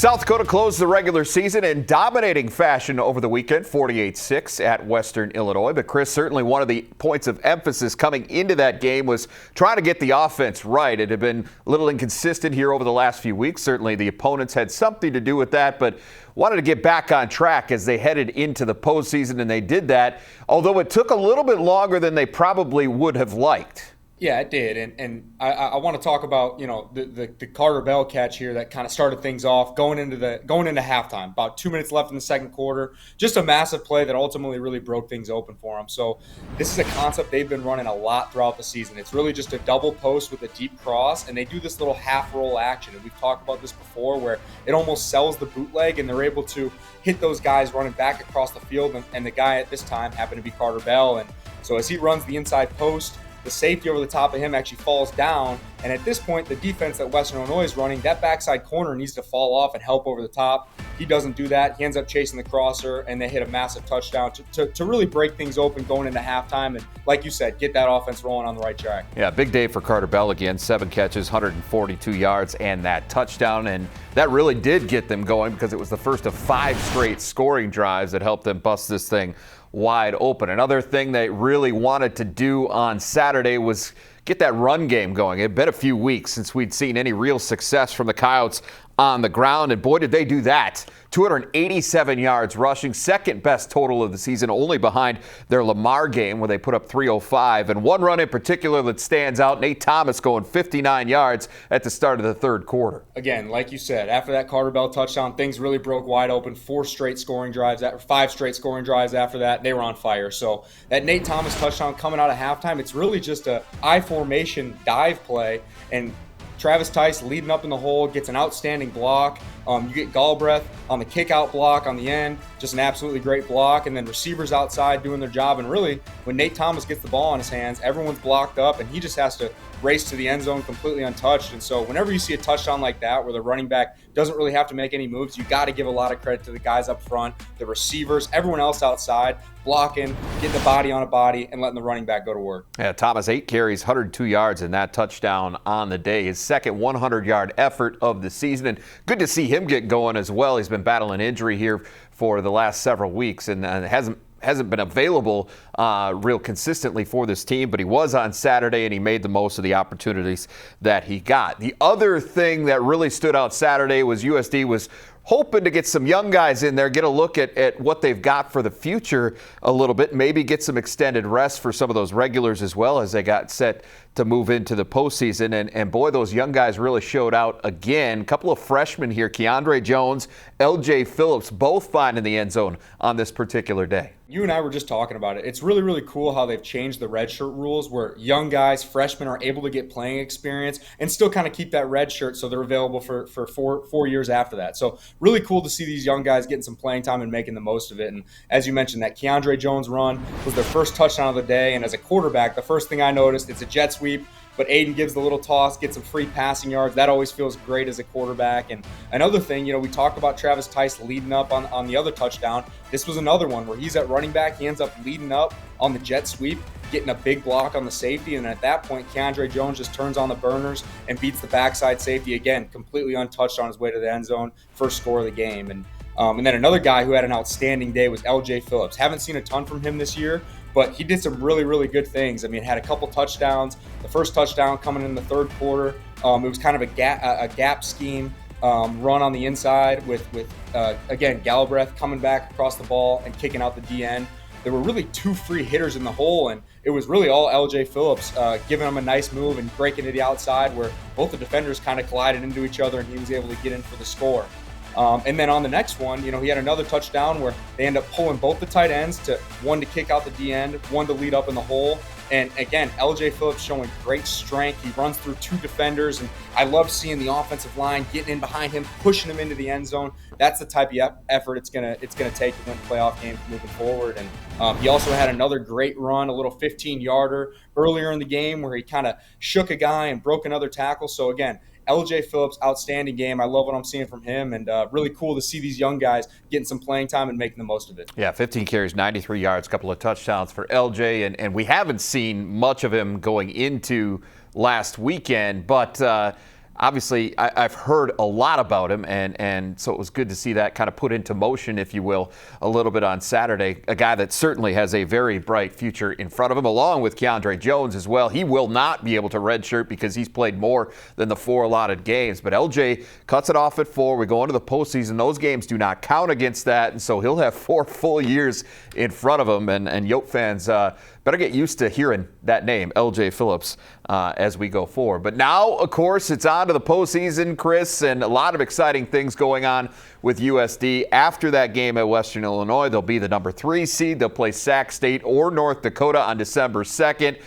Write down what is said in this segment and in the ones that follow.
South Dakota closed the regular season in dominating fashion over the weekend, 48-6 at Western Illinois. But Chris, certainly one of the points of emphasis coming into that game was trying to get the offense right. It had been a little inconsistent here over the last few weeks. Certainly the opponents had something to do with that, but wanted to get back on track as they headed into the postseason, and they did that, although it took a little bit longer than they probably would have liked. Yeah, it did, and I want to talk about the Carter Bell catch here that kind of started things off going into halftime. About 2 minutes left in the second quarter, just a massive play that ultimately really broke things open for them. So this is a concept they've been running a lot throughout the season. It's really just a double post with a deep cross, and they do this little half roll action. And we've talked about this before, where it almost sells the bootleg, and they're able to hit those guys running back across the field. And the guy at this time happened to be Carter Bell, and so as he runs the inside post, the safety over the top of him actually falls down, and at this point, the defense that Western Illinois is running, that backside corner needs to fall off and help over the top. He doesn't do that. He ends up chasing the crosser, and they hit a massive touchdown to really break things open going into halftime, and like you said, get that offense rolling on the right track. Yeah, big day for Carter Bell again. 7 catches, 142 yards, and that touchdown, and that really did get them going because it was the first of 5 straight scoring drives that helped them bust this thing wide open. Another thing they really wanted to do on Saturday was get that run game going. It had been a few weeks since we'd seen any real success from the Coyotes on the ground, and boy, did they do that. 287 yards rushing, second best total of the season, only behind their Lamar game where they put up 305. And one run in particular that stands out, Nate Thomas going 59 yards at the start of the third quarter. Again, like you said, after that Carter Bell touchdown, things really broke wide open. 5 straight scoring drives after that. They were on fire. So that Nate Thomas touchdown coming out of halftime, it's really just a I formation dive play, and Travis Tice leading up in the hole, gets an outstanding block. You get Galbraith on the kick-out block on the end, just an absolutely great block, and then receivers outside doing their job. And really, when Nate Thomas gets the ball in his hands, everyone's blocked up, and he just has to race to the end zone completely untouched. And so whenever you see a touchdown like that where the running back doesn't really have to make any moves, you got to give a lot of credit to the guys up front, the receivers, everyone else outside, blocking, getting the body on a body, and letting the running back go to work. Yeah, Thomas, 8 carries, 102 yards in that touchdown on the day. His second 100-yard effort of the season, and good to see him get going as well. He's been battling injury here for the last several weeks and hasn't been available real consistently for this team, but he was on Saturday and he made the most of the opportunities that he got. The other thing that really stood out Saturday was USD was hoping to get some young guys in there, get a look at what they've got for the future a little bit, maybe get some extended rest for some of those regulars as well as they got set to move into the postseason. And boy, those young guys really showed out again. A couple of freshmen here, Keandre Jones, LJ Phillips, both finding the end zone on this particular day. You and I were just talking about it. It's really, really cool how they've changed the redshirt rules where young guys, freshmen, are able to get playing experience and still kind of keep that red shirt so they're available for 4 years after that. So really cool to see these young guys getting some playing time and making the most of it. And as you mentioned, that Keandre Jones run was their first touchdown of the day. And as a quarterback, the first thing I noticed, it's a jet sweep, but Aiden gives the little toss, gets some free passing yards. That always feels great as a quarterback. And another thing, we talked about Travis Tice leading up on the other touchdown. This was another one where he's at running back. He ends up leading up on the jet sweep, getting a big block on the safety. And at that point, Keandre Jones just turns on the burners and beats the backside safety again, completely untouched on his way to the end zone. First score of the game. And then another guy who had an outstanding day was LJ Phillips. Haven't seen a ton from him this year, but he did some really, really good things. I mean, had a couple touchdowns. The first touchdown coming in the third quarter. It was kind of a gap scheme run on the inside with again, Galbraith coming back across the ball and kicking out the D end. There were really 2 free hitters in the hole, and it was really all LJ Phillips giving him a nice move and breaking to the outside where both the defenders kind of collided into each other, and he was able to get in for the score. And then on the next one, he had another touchdown where they end up pulling both the tight ends, one to kick out the D end, one to lead up in the hole. And again, LJ Phillips showing great strength. He runs through 2 defenders, and I love seeing the offensive line getting in behind him, pushing him into the end zone. That's the type of effort it's gonna take to win playoff games moving forward. And he also had another great run, a little 15-yarder earlier in the game where he kind of shook a guy and broke another tackle. So again, LJ Phillips, outstanding game. I love what I'm seeing from him, and really cool to see these young guys getting some playing time and making the most of it. Yeah, 15 carries, 93 yards, couple of touchdowns for LJ, and we haven't seen much of him going into last weekend, but obviously I've heard a lot about him, and so it was good to see that kind of put into motion, if you will, a little bit on Saturday. A guy that certainly has a very bright future in front of him, along with Keandre Jones as well. He will not be able to redshirt because he's played more than the 4 allotted games. But LJ cuts it off at 4. We go into the postseason. Those games do not count against that, and so he'll have 4 full years in front of him. And Yote fans better get used to hearing that name, LJ Phillips, as we go forward. But now, of course, it's on to the postseason, Chris, and a lot of exciting things going on with USD. After that game at Western Illinois, they'll be the number 3 seed. They'll play Sac State or North Dakota on December 2nd.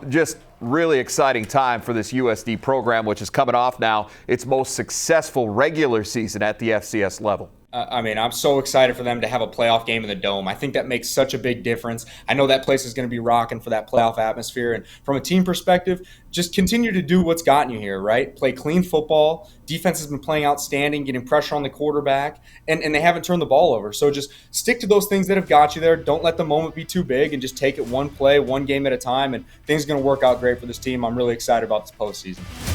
Just really exciting time for this USD program, which is coming off now its most successful regular season at the FCS level. I'm so excited for them to have a playoff game in the Dome. I think that makes such a big difference. I know that place is going to be rocking for that playoff atmosphere. And from a team perspective, just continue to do what's gotten you here, right? Play clean football. Defense has been playing outstanding, getting pressure on the quarterback, and they haven't turned the ball over. So just stick to those things that have got you there. Don't let the moment be too big, and just take it one play, one game at a time, and things are going to work out great for this team. I'm really excited about this postseason.